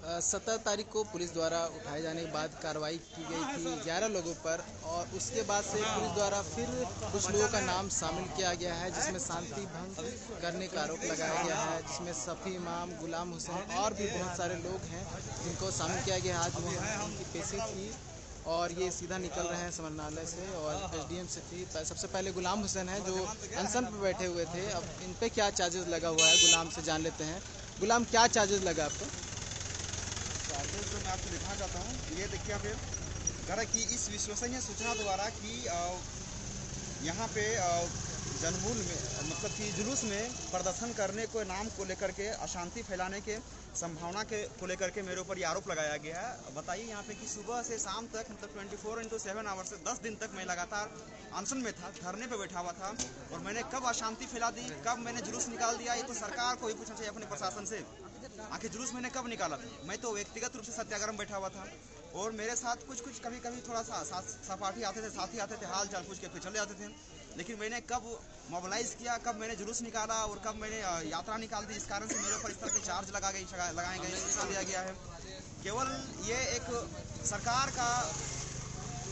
17 तारीख को पुलिस द्वारा उठाए जाने के बाद कार्रवाई की गई थी 11 लोगों पर, और उसके बाद से पुलिस द्वारा फिर कुछ लोगों का नाम शामिल किया गया है, जिसमें शांति भंग करने का आरोप लगाया गया है, जिसमें सफ़ी इमाम, गुलाम हुसैन और भी बहुत सारे लोग हैं जिनको शामिल किया गया। आज वहाँ उनकी पेशी थी और ये सीधा निकल रहे हैं समरनालय से और एसडीएम से थी। सबसे पहले गुलाम हुसैन है जो अनशन पर बैठे हुए थे। अब इन पे क्या चार्जेस लगा हुआ है गुलाम से जान लेते हैं। गुलाम, क्या चार्जेस लगा आपको? चार्जेस तो मैं आपको दिखाना चाहता हूँ। ये देखिए यहाँ पे कि इस विश्वसनीय सूचना द्वारा कि यहाँ पे जनमूल में मतलब कि जुलूस में प्रदर्शन करने को नाम को लेकर के अशांति फैलाने के संभावना को लेकर के मेरे ऊपर ये आरोप लगाया गया है। बताइए यहाँ पे कि सुबह से शाम तक मतलब 24x7 आवर्स से 10 दिन तक मैं लगातार अनशन में था, धरने पे बैठा हुआ था, और मैंने कब अशांति फैला दी, कब मैंने जुलूस निकाल दिया, ये तो सरकार को ही पूछना चाहिए अपने प्रशासन से। आखिर जुलूस मैंने कब निकाला था? मैं तो व्यक्तिगत रूप से सत्याग्रह में बैठा हुआ था, और मेरे साथ कुछ कभी थोड़ा सा सहपाठी आते थे, साथी आते थे, हाल चाल पूछ के फिर चले जाते थे। लेकिन मैंने कब मोबिलाइज किया, कब मैंने जुलूस निकाला और कब मैंने यात्रा निकाल दी, इस कारण से मेरे ऊपर इस तरह के चार्ज लगाए गए दिया गया है। केवल ये एक सरकार का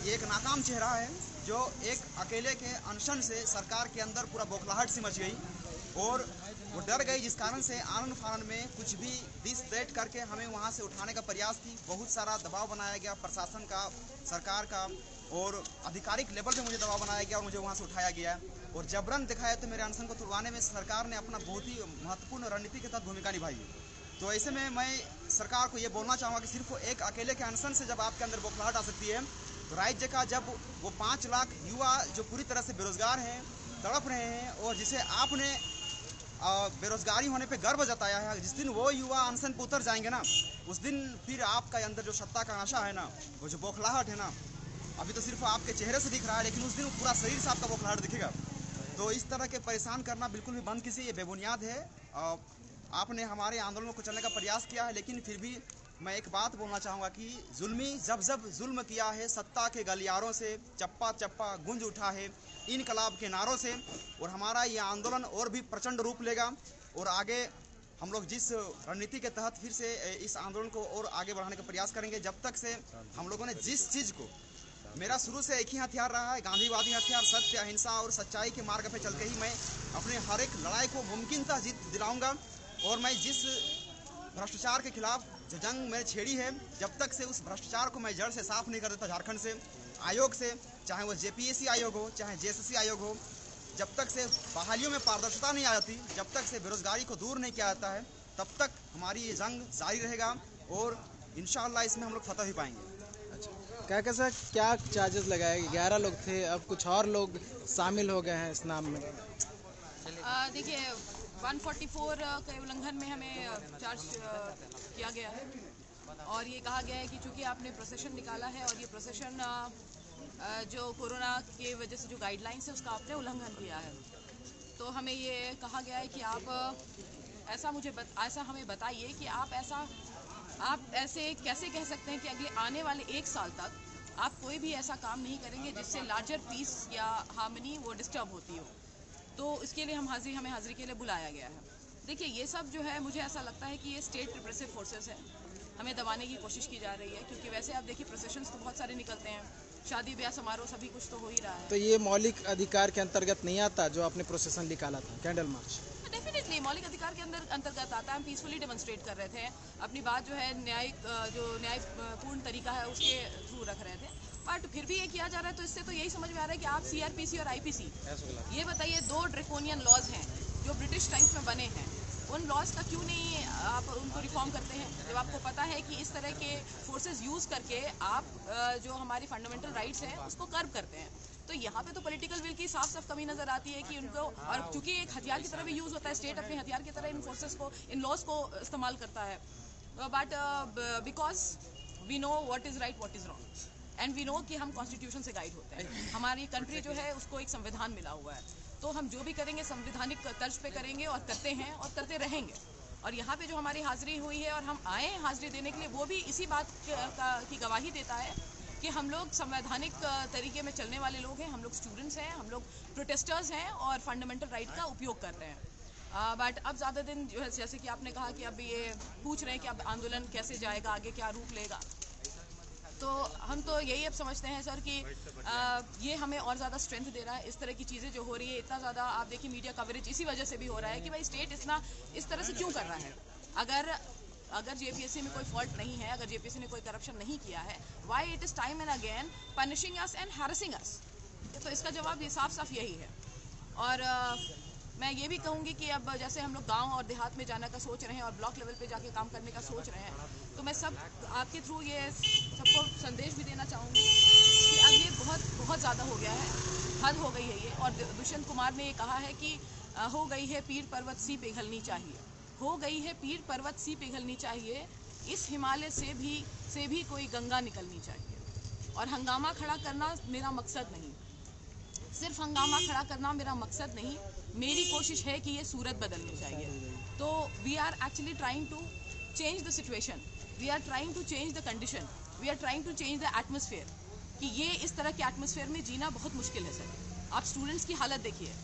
एक नाकाम चेहरा है जो एक अकेले के अनशन से सरकार के अंदर पूरा बौखलाहट सी मच गई और वो डर गई, जिस कारण से आनन फानन में कुछ भी दिस दैट करके हमें वहाँ से उठाने का प्रयास की। बहुत सारा दबाव बनाया गया प्रशासन का, सरकार का, और आधिकारिक लेवल पे मुझे दबाव बनाया गया और मुझे वहाँ से उठाया गया और जबरन दिखाया। तो मेरे अनशन को तुड़वाने में सरकार ने अपना बहुत ही महत्वपूर्ण रणनीति के तहत भूमिका निभाई है। तो ऐसे में मैं सरकार को ये बोलना चाहूँगा कि सिर्फ एक अकेले के अनशन से जब आपके अंदर बौखलाहट आ सकती है, तो राज्य का जब वो 5 लाख युवा जो पूरी तरह से बेरोजगार हैं, तड़प रहे हैं, और जिसे आपने बेरोजगारी होने पे गर्व जताया है, जिस दिन वो युवा अनशन पर उतर जाएंगे ना, उस दिन फिर आपका अंदर जो सत्ता का नशा है ना, वो जो बौखलाहट है ना, अभी तो सिर्फ आपके चेहरे से दिख रहा है, लेकिन उस दिन पूरा शरीर से आपका बौखलाहट दिखेगा। तो इस तरह के परेशान करना बिल्कुल भी बंद कीजिए, ये बेबुनियाद है। आपने हमारे आंदोलन को चलने का प्रयास किया है, लेकिन फिर भी मैं एक बात बोलना चाहूँगा कि जुल्मी जब जुल्म किया है, सत्ता के गलियारों से चप्पा चप्पा गूंज उठा है इनकलाब के नारों से, और हमारा ये आंदोलन और भी प्रचंड रूप लेगा और आगे हम लोग जिस रणनीति के तहत फिर से इस आंदोलन को और आगे बढ़ाने का प्रयास करेंगे। जब तक से हम लोगों ने जिस चीज़ को, मेरा शुरू से एक ही हथियार रहा है, गांधीवादी हथियार, सत्य, अहिंसा और सच्चाई के मार्ग पे चल के ही मैं अपने हर एक लड़ाई को मुमकिनतः जीत दिलाऊंगा। और मैं जिस भ्रष्टाचार के खिलाफ जो जंग मैंने छेड़ी है, जब तक से उस भ्रष्टाचार को मैं जड़ से साफ नहीं कर देता झारखंड से आयोग से, चाहे वो जेपीएससी आयोग हो, चाहे जेएसएससी आयोग हो, जब तक से बहालियों में पारदर्शिता नहीं आ जाती, जब तक से बेरोजगारी को दूर नहीं किया जाता है, तब तक हमारी ये जंग जारी रहेगा और इंशाअल्लाह इसमें हम लोग फतह भी पाएंगे। क्या चार्जेस लगाए? 11 लोग थे, अब कुछ और लोग शामिल हो गए हैं इस नाम में। देखिए 144 के उल्लंघन में हमें चार्ज किया गया है और ये कहा गया है कि चूँकि आपने प्रोसेशन निकाला है और ये प्रोसेशन जो कोरोना के वजह से जो गाइडलाइंस है उसका आपने उल्लंघन किया है, तो हमें ये कहा गया है कि आप ऐसा हमें बताइए कि आप ऐसे कैसे कह सकते हैं कि अगले आने वाले 1 साल तक आप कोई भी ऐसा काम नहीं करेंगे जिससे लार्जर पीस या हार्मनी वो डिस्टर्ब होती हो। तो इसके लिए हमें हाजिरी के लिए बुलाया गया है। देखिए ये सब जो है, मुझे ऐसा लगता है कि ये स्टेट रिप्रेसिव फोर्सेस है, हमें दबाने की कोशिश की जा रही है, क्योंकि वैसे आप देखिए प्रोसेशंस तो बहुत सारे निकलते हैं, शादी ब्याह समारोह सभी कुछ तो हो ही रहा है। तो ये मौलिक अधिकार के अंतर्गत नहीं आता जो आपने प्रोसेशन निकाला था, कैंडल मार्च? डेफिनेटली मौलिक अधिकार के अंतर्गत आता है। हम पीसफुली डेमोन्स्ट्रेट कर रहे थे, अपनी बात जो है न्यायपूर्ण तरीका है उसके थ्रू रख रहे थे, बट फिर भी ये किया जा रहा है। तो इससे तो यही समझ में आ रहा है कि आप सीआरपीसी और आईपीसी, ये बताइए 2 ड्रेकोनियन लॉज हैं जो ब्रिटिश टाइम्स में बने हैं, उन लॉज का क्यों नहीं आप उनको रिफॉर्म करते हैं, जब आपको पता है कि इस तरह के फोर्सेस यूज़ करके आप जो हमारी फंडामेंटल राइट्स हैं उसको कर्व करते हैं। तो यहाँ पे तो पॉलिटिकल विल की साफ कमी नजर आती है कि उनको, और चूंकि एक हथियार की तरह भी यूज़ होता है, स्टेट अपने हथियार की तरह इन फोर्सेस को, इन लॉज को इस्तेमाल करता है, but because we know what is right what is wrong and we know कि हम कॉन्स्टिट्यूशन से गाइड होते हैं। हमारी कंट्री जो है उसको एक संविधान मिला हुआ है, तो हम जो भी करेंगे संवैधानिक तर्ज पे करेंगे और करते हैं और करते रहेंगे। और यहाँ पे जो हमारी हाजिरी हुई है और हम आए हैं हाजिरी देने के लिए, वो भी इसी बात की गवाही देता है कि हम लोग संवैधानिक तरीके में चलने वाले लोग हैं, हम लोग स्टूडेंट्स हैं, हम लोग प्रोटेस्टर्स हैं और फंडामेंटल राइट का उपयोग कर रहे हैं। बट अब ज़्यादा दिन जो है, जैसे कि आपने कहा कि अब ये पूछ रहे हैं कि अब आंदोलन कैसे जाएगा, आगे क्या रूप लेगा, तो हम तो यही अब समझते हैं सर कि ये हमें और ज़्यादा स्ट्रेंथ दे रहा है। इस तरह की चीज़ें जो हो रही है, इतना ज़्यादा आप देखिए मीडिया कवरेज इसी वजह से भी हो रहा है कि भाई स्टेट इस तरह से क्यों कर रहा है। अगर जेपीएससी में कोई फॉल्ट नहीं है, अगर जेपीएससी ने कोई करप्शन नहीं किया है, why it is time and again punishing us and harassing us. तो इसका जवाब ये साफ साफ यही है। और मैं ये भी कहूँगी कि अब जैसे हम लोग गांव और देहात में जाने का सोच रहे हैं और ब्लॉक लेवल पे जाके काम करने का सोच रहे हैं, तो मैं सब आपके थ्रू ये सबको संदेश भी देना चाहूँगी कि अब ये बहुत ज़्यादा हो गया है, हद हो गई है ये। और दुष्यंत कुमार ने ये कहा है कि हो गई है पीर पर्वत सी पिघलनी चाहिए, हो गई है पीर पर्वत सी पिघलनी चाहिए, इस हिमालय से भी कोई गंगा निकलनी चाहिए। और हंगामा खड़ा करना मेरा मकसद नहीं, सिर्फ हंगामा खड़ा करना मेरा मकसद नहीं, मेरी कोशिश है कि ये सूरत बदलनी चाहिए। तो we are actually trying to change the situation, we are trying to change the condition, we are trying to change the atmosphere. कि ये इस तरह के एटमॉस्फेयर में जीना बहुत मुश्किल है सर। आप स्टूडेंट्स की हालत देखिए,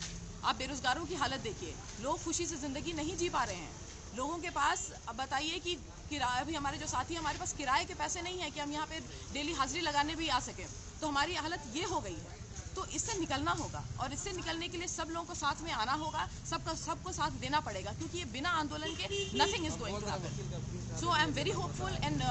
आप बेरोजगारों की हालत देखिए, लोग खुशी से ज़िंदगी नहीं जी पा रहे हैं। लोगों के पास अब बताइए कि किराया, अभी हमारे जो साथी हमारे पास किराए के पैसे नहीं है कि हम यहाँ पे डेली हाजिरी लगाने भी आ सकें। तो हमारी हालत ये हो गई है। तो इससे निकलना होगा, और इससे निकलने के लिए सब लोगों को साथ में आना होगा, सबको साथ देना पड़ेगा, क्योंकि ये बिना आंदोलन के nothing is going to happen. So I am very hopeful and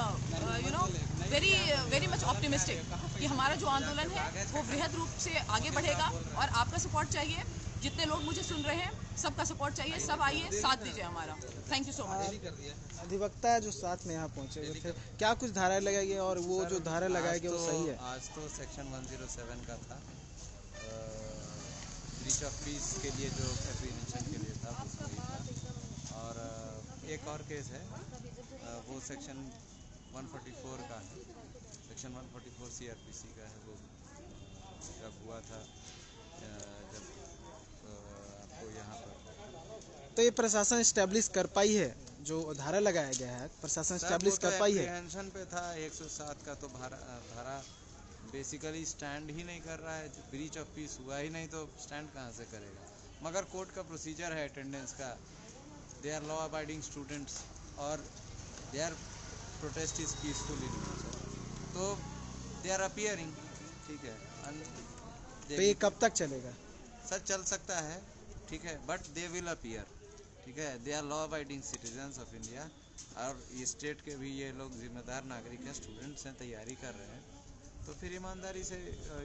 very much optimistic कि हमारा जो आंदोलन है वो वृहद रूप से आगे बढ़ेगा। और आपका सपोर्ट चाहिए, जितने लोग मुझे सुन रहे हैं सबका सपोर्ट चाहिए, सब आइए साथ दीजिए हमारा। Thank you so much. अधिवक्ता जो साथ में यहाँ पहुँचे हुए थे, क्या कुछ धारा लगाएगी और वो जो धारा लगाएगी वो सही है? आज तो सेक्शन 107 का था, ब्रीच ऑफ पीस के लिए जो एप्रीहेंशन के लिए था वो वही था। और एक और केस है, वो सेक्शन 144 का है, सेक्शन 144 सीआरपीसी का है। वो जब हुआ था, जब आपको यहाँ पर, तो ये प्रशासन इस्टेब्लिश कर पाई है, जो धारा लगाया गया है प्रशासन इस्टेब्लिश कर पाई है? एप्रीहेंशन पे था 107 का, तो धारा बेसिकली स्टैंड ही नहीं कर रहा है। ब्रीच ऑफ पीस हुआ ही नहीं तो स्टैंड कहाँ से करेगा? मगर कोर्ट का प्रोसीजर है अटेंडेंस का, they are law abiding students और they are protest is peaceful in nature, तो दे आर अपीयरिंग, ठीक है। तो ये कब तक चलेगा? सर चल सकता है, ठीक है, बट दे विल अपीयर, ठीक है। They are law abiding citizens of India, और ये स्टेट के भी ये लोग जिम्मेदार नागरिक हैं, स्टूडेंट्स हैं, तैयारी कर रहे हैं, तो फिर ईमानदारी से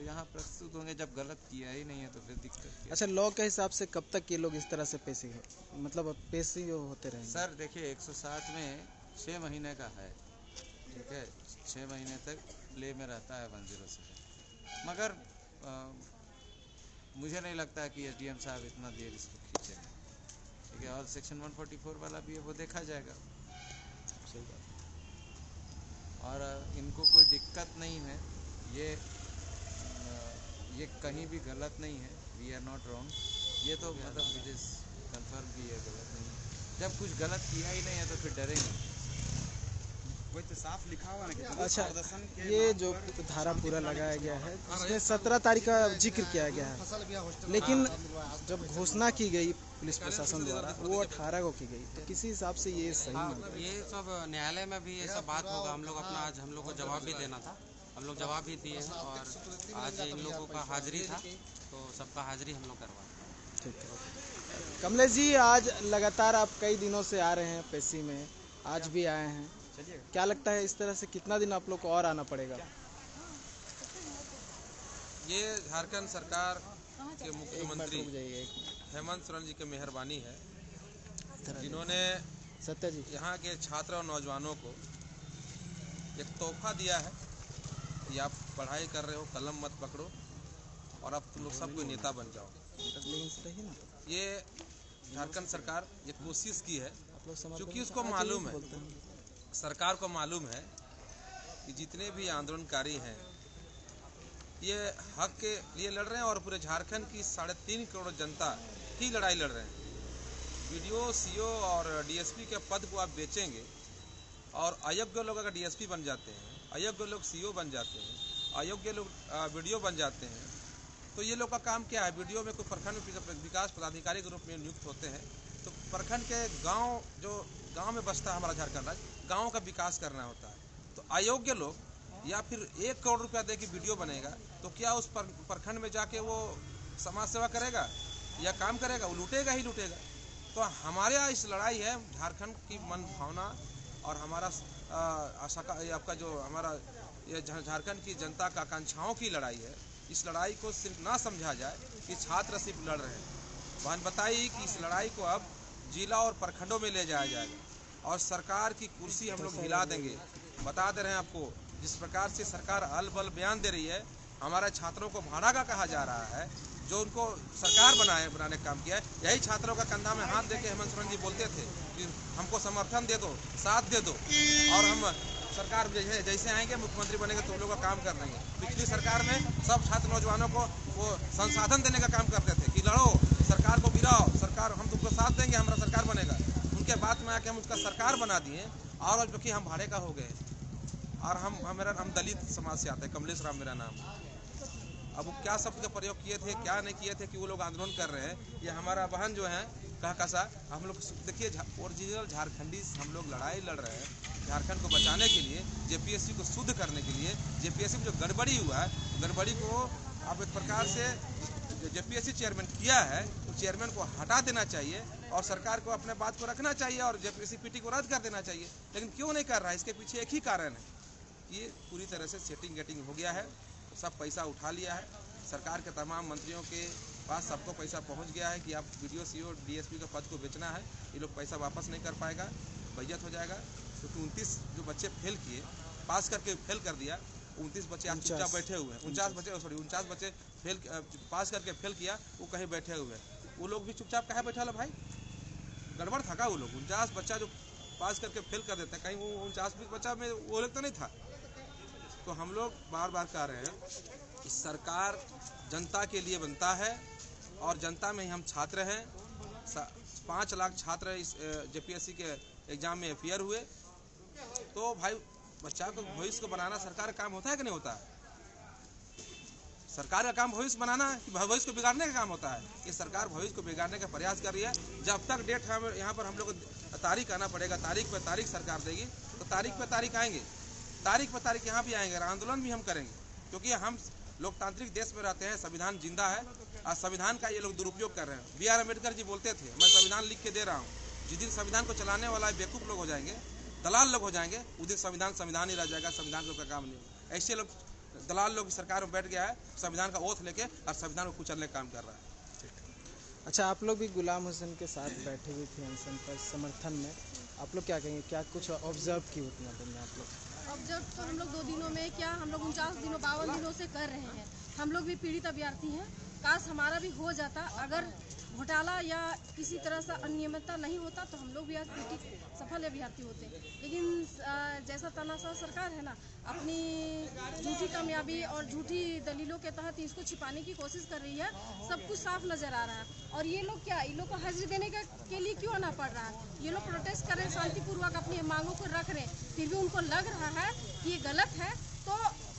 यहाँ प्रस्तुत होंगे। जब गलत किया ही नहीं है तो फिर दिक्कत क्या? अच्छा, लॉ के हिसाब से कब तक ये लोग इस तरह से पेशी हो, मतलब पेशी होते रहेंगे? सर देखिए, 107 में 6 महीने का है, ठीक है, 6 महीने तक प्ले में रहता है 107, मगर मुझे नहीं लगता है कि एसडीएम साहब इतना देर इसको खींचेंगे, ठीक है। और सेक्शन 144 वाला भी है, वो देखा जाएगा। सही बात। और इनको कोई दिक्कत नहीं है, ये कहीं भी गलत नहीं है, वी आर नॉट रॉन्ग, ये तो मतलब इट इज़ कन्फर्म कि ये गलत नहीं है। जब कुछ गलत किया ही नहीं है तो फिर डरेंगे? वही तो साफ लिखा हुआ ना कि अच्छा, प्रदर्शन के ये नाम जो पर धारा पूरा लगाया गया है उसमें 17 तारीख का जिक्र किया गया है, लेकिन जब घोषणा की गई पुलिस प्रशासन द्वारा वो 18 को की गई, तो किसी हिसाब से ये सही नहीं? ये सब न्यायालय में भी ये सब बात होगा। हम लोग अपना आज हम लोग को जवाब भी देना था, हम लोग जवाब भी दिए, और आज इन लोगों का हाजिरी था, तो सबका हाजिरी हम लोग करवाए। ठीक है। कमलेश जी, आज लगातार आप कई दिनों से आ रहे हैं पेशी में, आज भी आए हैं, क्या लगता है इस तरह से कितना दिन आप लोग को और आना पड़ेगा? ये झारखंड सरकार के मुख्यमंत्री हेमंत सोरेन जी की मेहरबानी है, जिन्होंने सत्या जी यहाँ के छात्र और नौजवानों को एक तोहफा दिया है कि आप पढ़ाई कर रहे हो, कलम मत पकड़ो और अब तुम लोग सब कोई नेता बन जाओ। लेकिन सही ना, ये झारखंड सरकार ये कोशिश की है, आप लोग समझ, क्योंकि उसको मालूम है, सरकार को मालूम है कि जितने भी आंदोलनकारी हैं ये हक के लिए लड़ रहे हैं, और पूरे झारखंड की 3.5 करोड़ जनता ही लड़ाई लड़ रहे हैं। वीडियो, सीओ और डीएसपी के पद को आप बेचेंगे, और अयोग्य लोग अगर डीएसपी बन जाते हैं, अयोग्य लोग सीओ बन जाते हैं, अयोग्य लोग वीडियो बन जाते हैं, तो ये लोग का काम क्या है? वीडियो में कोई प्रखंड विकास पदाधिकारी के रूप में नियुक्त होते हैं, तो प्रखंड के गांव, जो गांव में बसता है हमारा झारखंड राज्य, गाँव का विकास करना होता है। तो अयोग्य लोग या फिर 1 करोड़ रुपया दे के वीडियो बनेगा तो क्या उस प्रखंड में जाके वो समाज सेवा करेगा या काम करेगा? वो लूटेगा ही लूटेगा। तो हमारे यहाँ इस लड़ाई है झारखंड की मन भावना और हमारा आपका जो हमारा ये झारखंड की जनता का आकांक्षाओं की लड़ाई है। इस लड़ाई को सिर्फ ना समझा जाए कि छात्र सिर्फ लड़ रहे हैं। बहन बताई कि इस लड़ाई को अब जिला और प्रखंडों में ले जाया जाएगा और सरकार की कुर्सी हम लोग हिला देंगे। बता दे रहे हैं आपको, जिस प्रकार से सरकार अल-बल बयान दे रही है, हमारे छात्रों को भाड़ा का कहा जा रहा है, जो उनको सरकार बनाने का काम किया है। यही छात्रों का कंधा में हाथ देके हेमंत सोरेन जी बोलते थे कि हमको समर्थन दे दो, साथ दे दो और हम सरकार जैसे आएंगे मुख्यमंत्री बनेंगे तो लोगों का काम कर देंगे। पिछली सरकार में सब छात्र नौजवानों को वो संसाधन देने का काम करते थे कि लड़ो, सरकार को गिराओ, सरकार हम तुमको साथ देंगे, हमारा सरकार बनेगा। उनके बाद में आके हम उसका सरकार बना दिए और क्योंकि हम भाड़े का हो गए और हम दलित समाज से आते हैं, कमलेश राम मेरा नाम। अब वो क्या शब्द का प्रयोग किए थे, क्या नहीं किए थे कि वो लोग आंदोलन कर रहे हैं। ये हमारा बहन जो है कहकशा, हम लोग देखिए ओरिजिनल झारखंडी हम लोग लड़ाई लड़ रहे हैं झारखंड को बचाने के लिए, जेपीएससी को शुद्ध करने के लिए। जेपीएससी में जो गड़बड़ी हुआ है, गड़बड़ी को अब एक प्रकार से जेपीएससी चेयरमैन किया है, तो चेयरमैन को हटा देना चाहिए और सरकार को अपने बात को रखना चाहिए और जेपीएससी पीटी को रद्द कर देना चाहिए। लेकिन क्यों नहीं कर रहा है? इसके पीछे एक ही कारण है, ये पूरी तरह से सेटिंग गेटिंग हो गया है। सब पैसा उठा लिया है, सरकार के तमाम मंत्रियों के पास सबको पैसा पहुंच गया है कि आप वीडियो सीओ डीएसपी का पद को बेचना है। ये लोग पैसा वापस नहीं कर पाएगा, बैजत हो जाएगा। क्योंकि 29 जो बच्चे फेल किए, पास करके फेल कर दिया, 29 बच्चे आज चुपचाप बैठे हुए हैं। 49 बच्चे फेल पास करके फेल किया, वो कहीं बैठे हुए हैं। वो लोग भी चुपचाप कहाँ बैठा भाई? गड़बड़ था का? वो लोग 49 बच्चा जो पास करके फेल कर देते हैं, कहीं वो 49 बच्चा में वो लोग तो नहीं था। तो हम लोग बार बार कह रहे हैं कि सरकार जनता के लिए बनता है और जनता में ही हम छात्र हैं। 5 लाख छात्र इस जेपीएससी के एग्जाम में फेयर हुए। तो भाई बच्चा को भविष्य को बनाना सरकार का काम होता है कि नहीं होता है? सरकार का काम भविष्य बनाना है कि भविष्य को बिगाड़ने का काम होता है? ये सरकार भविष्य को बिगाड़ने का प्रयास कर रही है। जब तक डेट यहाँ पर हम लोग को तारीख आना पड़ेगा, तारीख पे तारीख सरकार देगी, तो तारीख पे तारीख आएंगे, तारीख पर तारीख यहाँ भी आएंगे, आंदोलन भी हम करेंगे। क्योंकि हम लोकतांत्रिक देश में रहते हैं, संविधान जिंदा है और संविधान का ये लोग दुरुपयोग कर रहे हैं। BR अम्बेडकर जी बोलते थे, मैं संविधान लिख के दे रहा हूँ, जिस दिन संविधान को चलाने वाला बेवकूफ़ लोग हो जाएंगे, दलाल लोग हो जाएंगे, उस दिन संविधान ही रह जाएगा, संविधान का काम नहीं होगा। ऐसे लोग दलाल लोग सरकार में बैठ गया है, संविधान का ओथ लेके और संविधान को कुचलने का काम कर रहा है। अच्छा, आप लोग भी गुलाम हुसैन के साथ बैठे हुए थे अनशन पर समर्थन में, आप लोग क्या कहेंगे? क्या कुछ ऑब्जर्व की उतना दिन में आप लोग? ऑब्जर्व तो हम लोग 2 दिनों में क्या, हम लोग 49 दिनों 52 दिनों से कर रहे हैं। हम लोग भी पीड़ित अभ्यर्थी हैं। काश हमारा भी हो जाता, अगर घोटाला या किसी तरह से अनियमितता नहीं होता तो हम लोग भी आज पीटी सफल अभ्यर्थी होते। लेकिन जैसा तानाशाह सरकार है ना, अपनी झूठी कामयाबी और झूठी दलीलों के तहत इसको छिपाने की कोशिश कर रही है। सब कुछ साफ नजर आ रहा है। और ये लोग क्या, इन लोग को हाजिरी देने के लिए क्यों आना पड़ रहा है? ये लोग प्रोटेस्ट कर रहे हैं, शांतिपूर्वक अपनी मांगों को रख रहे हैं, फिर भी उनको लग रहा है कि ये गलत है। तो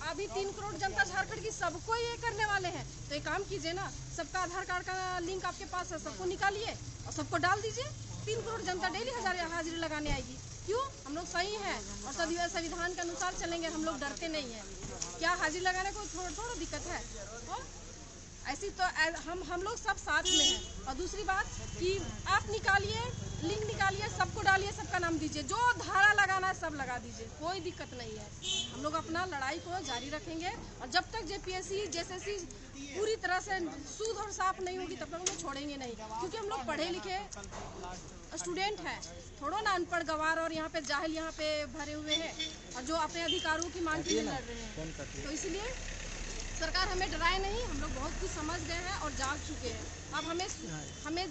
अभी 3 करोड़ जनता झारखंड की सबको ये करने वाले हैं। तो एक काम कीजिए ना, सबका आधार कार्ड का लिंक आपके पास है, सबको निकालिए और सबको डाल दीजिए। 3 करोड़ जनता डेली 1000 हाजिरी लगाने आएगी। क्यों? हम लोग सही हैं और संविधान के अनुसार चलेंगे, हम लोग डरते नहीं हैं। क्या हाजिरी लगाने को थोड़ा दिक्कत है? ऐसी तो हम लोग सब साथ में हैं। और दूसरी बात कि आप निकालिए, लिंक निकालिए, सबको डालिए, सबका नाम दीजिए, जो धारा लगाना है सब लगा दीजिए, कोई दिक्कत नहीं है। हम लोग अपना लड़ाई को जारी रखेंगे और जब तक जेपीएससी जेएसएससी पूरी तरह से शुद्ध और साफ नहीं होगी तब तक हम लोग छोड़ेंगे नहीं। क्योंकि हम लोग पढ़े लिखे स्टूडेंट हैं, थोड़ा ना अनपढ़ गवार और यहाँ पे जाहिल यहाँ पे भरे हुए हैं और जो अपने अधिकारों की मांग के लिए लड़ रहे हैं। तो इसलिए सरकार हमें डराए नहीं, हम लोग बहुत कुछ समझ गए हैं और जाग चुके हैं। अब हमें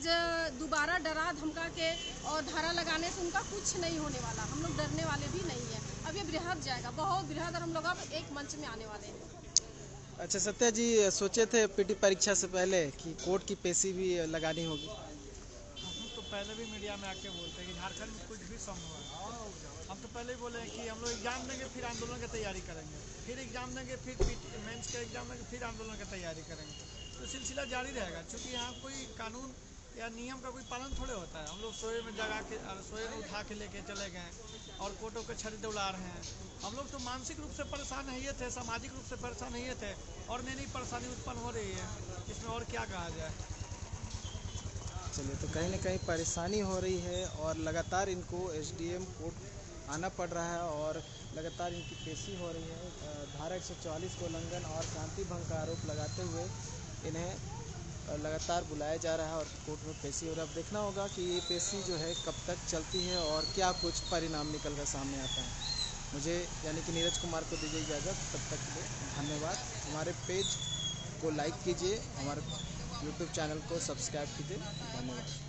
दोबारा डरा धमका के और धारा लगाने से उनका कुछ नहीं होने वाला। हम लोग डरने वाले भी नहीं हैं। अब ये बृहद जाएगा, बहुत बृहद, और हम लोग अब एक मंच में आने वाले हैं। अच्छा सत्या जी, सोचे थे पीटी परीक्षा से पहले कि कोर्ट की पेशी भी लगानी होगी? तो पहले भी मीडिया में आके बोलते हैं कि झारखंड में कुछ भी संभव है। हम तो पहले ही बोले हैं कि हम लोग एग्जाम देंगे, फिर आंदोलन की तैयारी करेंगे, फिर एग्जाम देंगे, फिर मेंस का एग्जाम देंगे, फिर आंदोलन की तैयारी करेंगे। तो सिलसिला जारी रहेगा। क्योंकि यहाँ कोई कानून या नियम का कोई पालन थोड़े होता है। हम लोग सोए में जगा के सोए में उठा के लेके चले गए और कोर्टों के छड़ी दौड़ा रहे हैं। हम लोग तो मानसिक रूप से परेशान नहीं थे, सामाजिक रूप से परेशान नहीं थे और नई नई परेशानी उत्पन्न हो रही है, इसमें और क्या कहा जाए। चलिए, तो कहीं ना कहीं परेशानी हो रही है और लगातार इनको एसडीएम कोर्ट आना पड़ रहा है और लगातार इनकी पेशी हो रही है। धारा 144 को उल्लंघन और शांति भंग का आरोप लगाते हुए इन्हें लगातार बुलाया जा रहा है और कोर्ट में पेशी हो रहा है। अब देखना होगा कि ये पेशी जो है कब तक चलती है और क्या कुछ परिणाम निकल कर सामने आता है। मुझे यानी कि नीरज कुमार को दीजिए इजाज़त, तब तक के लिए धन्यवाद। हमारे पेज को लाइक कीजिए, हमारे यूट्यूब चैनल को सब्सक्राइब कीजिए। धन्यवाद।